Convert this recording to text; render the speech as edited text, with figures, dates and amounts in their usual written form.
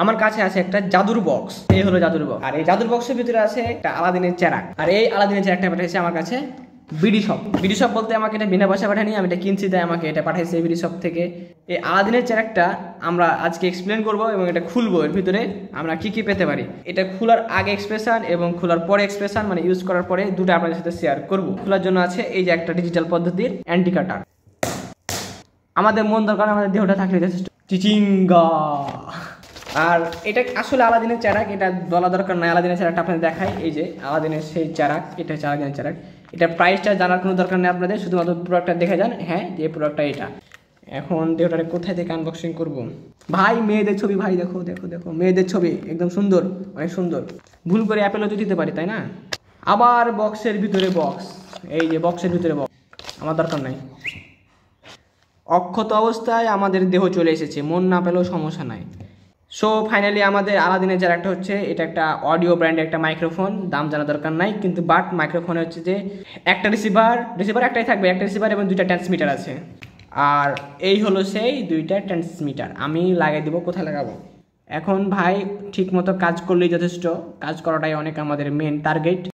আমার কাছে আছে একটা জাদুর বক্স, এই হলো জাদুর বক্স। আর এই জাদুর বক্সের ভিতরে আছে একটা আলাদিনের চেরাক। আর এই আলাদিনের চেরাকটা পাঠিয়েছে আমার কাছে বিডি শপ। বিডি শপ বলতে আমাকে এটা বিনা পয়সা পাঠায়নি, আমি এটা কিনছি, তাই আমাকে এটা পাঠাইছে বিডি শপ থেকে। এই আলাদিনের চেরাকটা আমরা আজকে এক্সপ্লেন করব এবং এটা খুলবো। এর ভিতরে আমরা কি কি পেতে পারি, এটা খোলার আগে এক্সপ্রেশন এবং খোলার পরে এক্সপ্রেশন, মানে ইউজ করার পরে দুটো আপনাদের সাথে শেয়ার করব। খোলার জন্য আছে এই যে একটা ডিজিটাল পদ্ধতির অ্যান্টি কাটার। আমাদের মন দরকার, আমাদের দেহটা থাকলে যথেষ্ট। চিচিঙ্গা। আর এটা আসলে আলাদিনের চারাক, এটা বলা দরকার নাই। আলাদিনের চারাকটা আপনাদের দেখাই, এই যে আলাদিনের সেই চারাক, এটা হচ্ছে আলাদিনের চারাক। এটা প্রাইসটা জানার কোনো দরকার নেই আপনাদের, শুধুমাত্র প্রোডাক্টটা দেখে যান। হ্যাঁ, যে প্রোডাক্টটা এটা। এখন দেহটারে কোথায় থেকে আনবক্সিং করব? ভাই মেয়েদের ছবি, ভাই দেখো দেখো দেখো মেয়েদের ছবি, একদম সুন্দর, অনেক সুন্দর। ভুল করে অ্যাপেলও তো দিতে পারি, তাই না? আবার বক্সের ভিতরে বক্স, এই যে বক্সের ভিতরে বক্স, আমার দরকার নাই। অক্ষত অবস্থায় আমাদের দেহ চলে এসেছে, মন না পেলেও সমস্যা নাই। সো ফাইনালি আমাদের আলাদিনের যার একটা হচ্ছে, এটা একটা অডিও ব্র্যান্ডের একটা মাইক্রোফোন, দাম জানা দরকার নাই, কিন্তু বাট মাইক্রোফোনে হচ্ছে যে একটা রিসিভার একটাই থাকবে, একটা রিসিভার এবং দুইটা ট্রান্সমিটার আছে। আর এই হলো সেই দুইটা ট্রান্সমিটার। আমি লাগাই দিব, কোথায় লাগাবো? এখন ভাই ঠিক মতো কাজ করলেই যথেষ্ট, কাজ করাটাই অনেক আমাদের মেন টার্গেট।